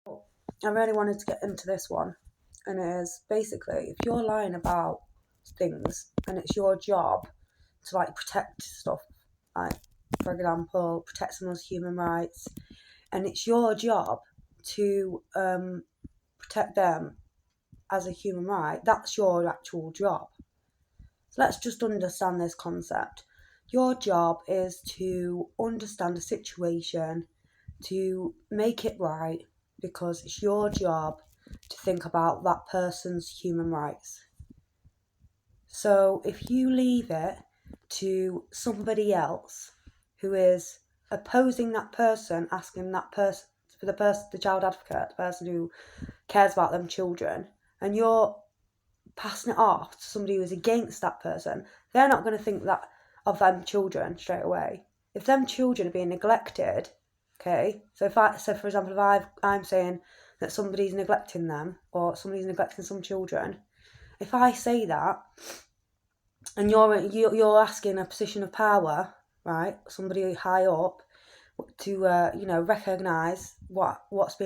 I really wanted to get into this one, and it is basically if you're lying about things and it's your job to protect stuff, like for example, protect someone's human rights, and it's your job to protect them as a human right, that's your actual job. So let's just understand this concept. Your job is to understand a situation, to make it right, because it's your job to think about that person's human rights. So if you leave it to somebody else who is opposing that person, asking that person for the child advocate, the person who cares about them children, and you're passing it off to somebody who is against that person, they're not going to think that of them children straight away. If them children are being neglected, okay, so for example, if I'm saying that somebody's neglecting them or somebody's neglecting some children, if I say that and you're asking a position of power, right, somebody high up to recognise what's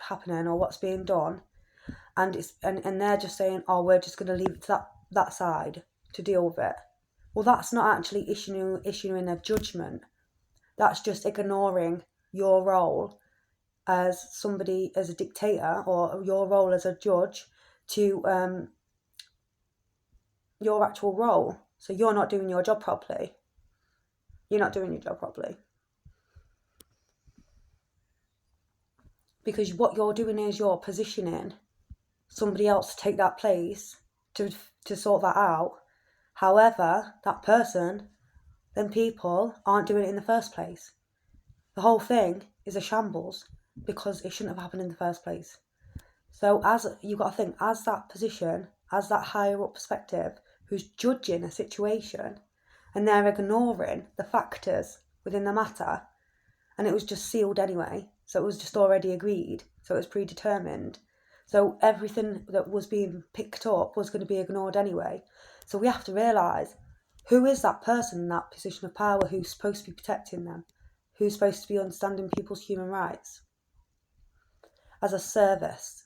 happening or what's being done, and they're just saying, oh, we're just going to leave it to that side to deal with it. Well, that's not actually issuing a judgment. That's just ignoring your role as a dictator, or your role as a judge to your actual role. So you're not doing your job properly. You're not doing your job properly. Because what you're doing is you're positioning somebody else to take that place to sort that out. However, that person, then people aren't doing it in the first place. The whole thing is a shambles because it shouldn't have happened in the first place. So as you've got to think, as that position, as that higher up perspective who's judging a situation, and they're ignoring the factors within the matter, and it was just sealed anyway, so it was just already agreed, so it was predetermined. So everything that was being picked up was going to be ignored anyway. So we have to realise, who is that person in that position of power who's supposed to be protecting them? Who's supposed to be understanding people's human rights as a service?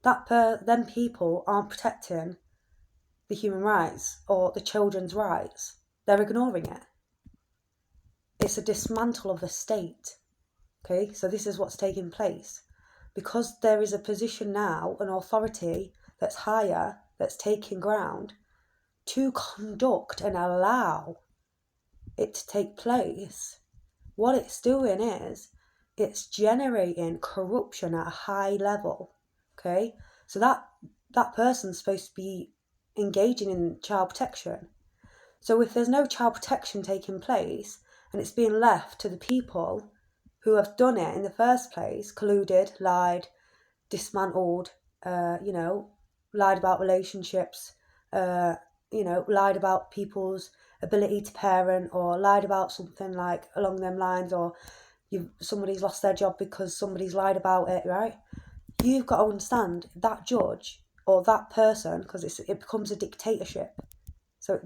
Them people aren't protecting the human rights or the children's rights. They're ignoring it. It's a dismantle of the state. Okay, so this is what's taking place. Because there is a position now, an authority that's higher, that's taking ground to conduct and allow it to take place, what it's doing is it's generating corruption at a high level. Okay, so that person's supposed to be engaging in child protection. So if there's no child protection taking place and it's being left to the people who have done it in the first place, colluded, lied, dismantled, lied about relationships, lied about people's ability to parent, or lied about something like along them lines, or somebody's lost their job because somebody's lied about it, right? You've got to understand that judge or that person, because it becomes a dictatorship. So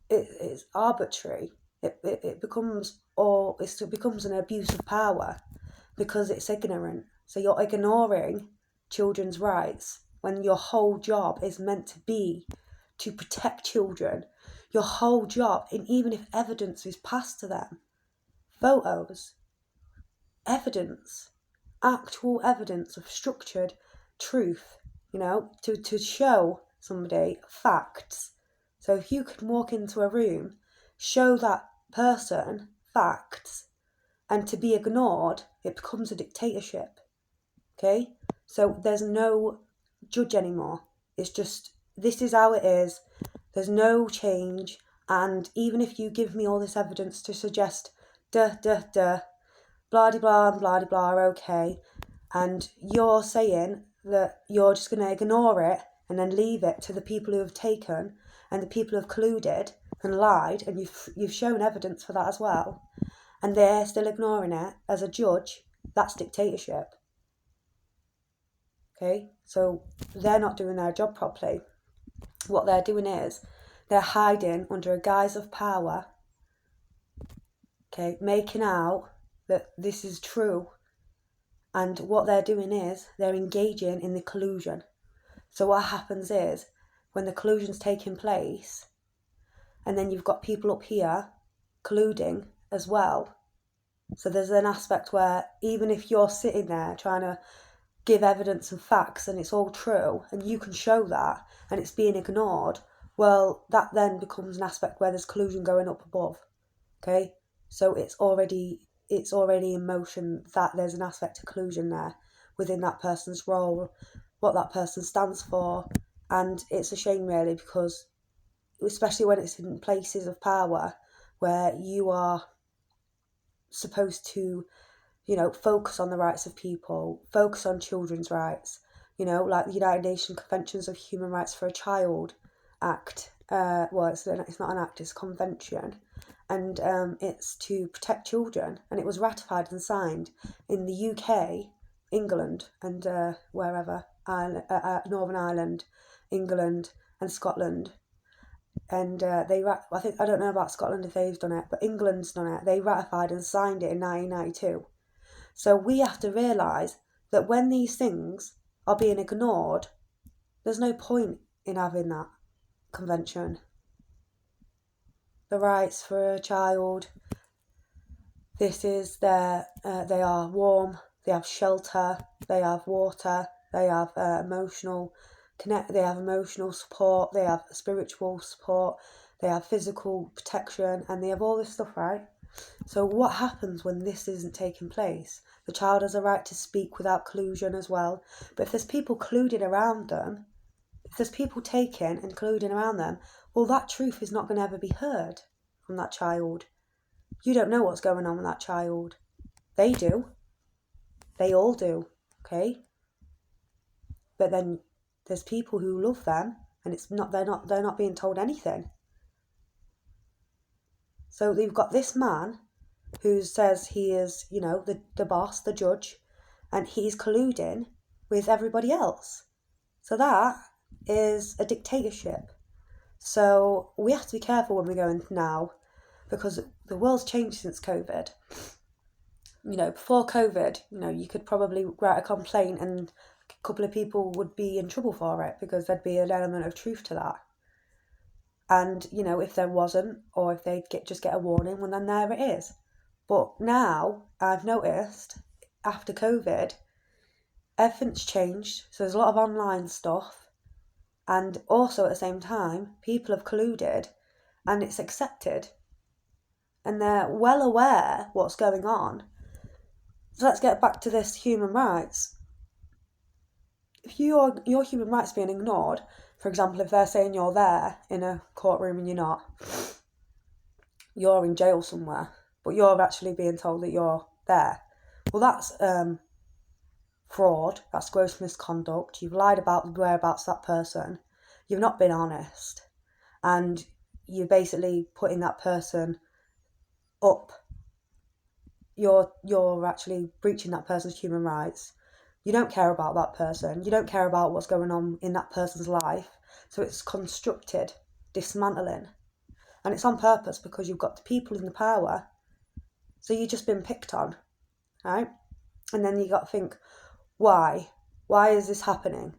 it's arbitrary. It becomes an abuse of power because it's ignorant. So you're ignoring children's rights when your whole job is meant to be to protect children. Your whole job, and even if evidence is passed to them, photos, evidence, actual evidence of structured truth, to show somebody facts. So if you could walk into a room, show that person facts, and to be ignored, it becomes a dictatorship. Okay? So there's no judge anymore. It's just, this is how it is. There's no change. And even if you give me all this evidence to suggest, blah-de-blah and blah-de-blah are okay, and you're saying that you're just going to ignore it and then leave it to the people who have taken and the people who have colluded and lied, and you've shown evidence for that as well, and they're still ignoring it as a judge, that's dictatorship. Okay, so they're not doing their job properly. What they're doing is they're hiding under a guise of power, okay, making out that this is true And what they're doing is they're engaging in the collusion. So what happens is when the collusion's taking place, and then you've got people up here colluding as well. So there's an aspect where even if you're sitting there trying to give evidence and facts and it's all true and you can show that and it's being ignored, well, that then becomes an aspect where there's collusion going up above. Okay, so it's already in motion that there's an aspect of collusion there within that person's role, what that person stands for. And it's a shame really, because especially when it's in places of power where you are supposed to, focus on the rights of people, focus on children's rights, like the United Nations Conventions of Human Rights for a Child Act. It's not an act, it's a convention. And it's to protect children. And it was ratified and signed in the UK, England, and wherever, Northern Ireland, England, and Scotland. And I don't know about Scotland if they've done it, but England's done it. They ratified and signed it in 1992. So we have to realise that when these things are being ignored, there's no point in having that convention. The rights for a child, this is they are warm, they have shelter, they have water, they have emotional support, they have spiritual support, they have physical protection, and they have all this stuff, right? So what happens when this isn't taking place? The child has a right to speak without collusion as well. But if there's people colluding around them, if there's people taking and colluding around them, well, that truth is not going to ever be heard from that child. You don't know what's going on with that child. They do. They all do, okay? But then there's people who love them, and they're not being told anything. So you've got this man who says he is, the boss, the judge, and he's colluding with everybody else. So that is a dictatorship. So we have to be careful when we go in now, because the world's changed since COVID. Before COVID, you could probably write a complaint and a couple of people would be in trouble for it because there'd be an element of truth to that. And, if there wasn't, or if they'd just get a warning, well, then there it is. But now, I've noticed, after COVID, everything's changed. So there's a lot of online stuff. And also, at the same time, people have colluded and it's accepted. And they're well aware what's going on. So let's get back to this human rights. If your human rights being ignored, for example, if they're saying you're there in a courtroom and you're not, you're in jail somewhere, but you're actually being told that you're there. Well, that's fraud, that's gross misconduct. You've lied about the whereabouts of that person. You've not been honest. And you're basically putting that person up. You're actually breaching that person's human rights. You don't care about that person. You don't care about what's going on in that person's life. So it's constructed dismantling. And it's on purpose because you've got the people in the power. So you've just been picked on, right? And then you got to think, why? Why is this happening?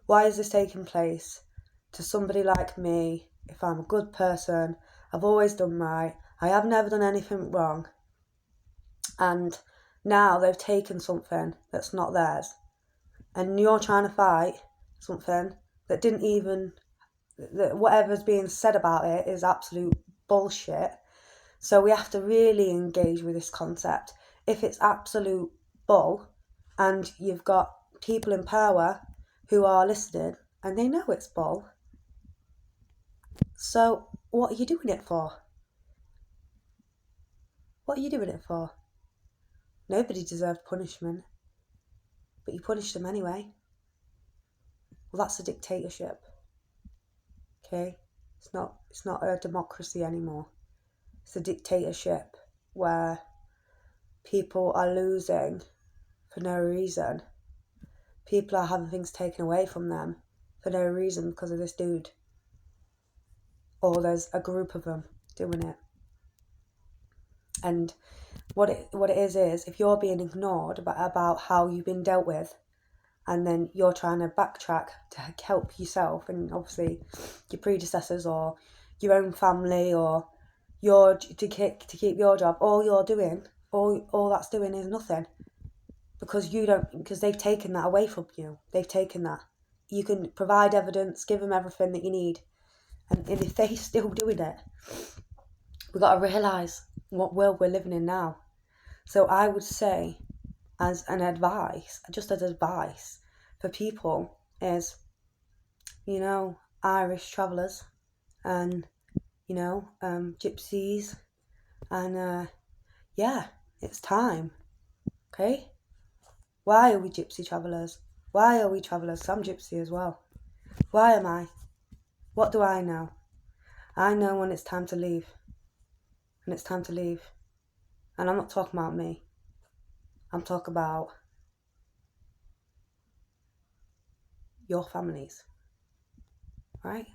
Why is this taking place to somebody like me? If I'm a good person, I've always done right, I have never done anything wrong. And now they've taken something that's not theirs. And you're trying to fight something that that whatever's being said about it is absolute bullshit. So we have to really engage with this concept. If it's absolute bull and you've got people in power who are listening and they know it's bull, so what are you doing it for? What are you doing it for? Nobody deserved punishment, but you punish them anyway. Well, that's a dictatorship. Okay? It's not a democracy anymore. It's a dictatorship where people are losing for no reason. People are having things taken away from them for no reason because of this dude. Or there's a group of them doing it. And what it is if you're being ignored about how you've been dealt with, and then you're trying to backtrack to help yourself and obviously your predecessors or your own family or to keep your job, all that's doing is nothing, because they've taken that away from you. They've taken that. You can provide evidence, give them everything that you need, and if they're still doing it, we've got to realise what world we're living in now. So I would say, as advice for people is, Irish travellers and, gypsies, and it's time, okay? Why are we gypsy travellers? Why are we travellers? I'm gypsy as well. Why am I? What do I know? I know when it's time to leave. And it's time to leave. And I'm not talking about me. I'm talking about your families. Right?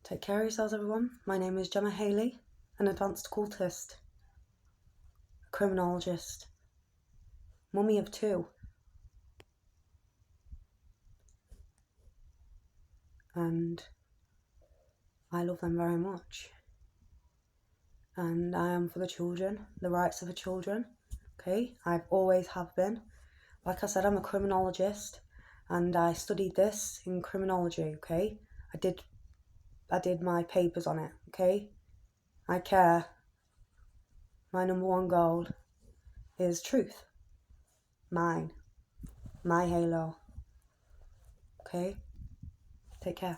Take care of yourselves, everyone. My name is Gemma Haley, an advanced cultist, a criminologist, mummy of 2. And I love them very much. And I am for the children, the rights of the children. Okay? I've always have been. Like I said, I'm a criminologist, and I studied this in criminology, okay? I did my papers on it, okay? I care. My number one goal is truth. Mine. My halo. Okay? Take care.